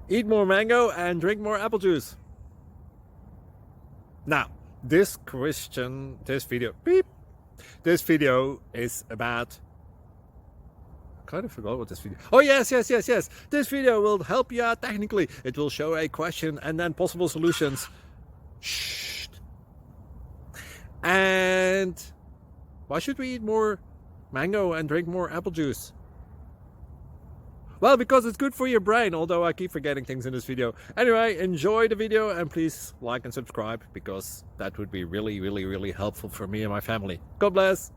Eat more mango and drink more apple juice. Now, this video is about, I kind of forgot what this video. Oh yes. This video will help you out technically. It will show a question and then possible solutions. Shh. And why should we eat more mango and drink more apple juice? Well, because it's good for your brain, although I keep forgetting things in this video. Anyway, enjoy the video and please like and subscribe, because that would be really helpful for me and my family. God bless!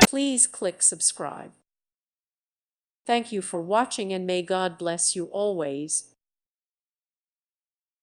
Please click subscribe. Thank you for watching and may God bless you always.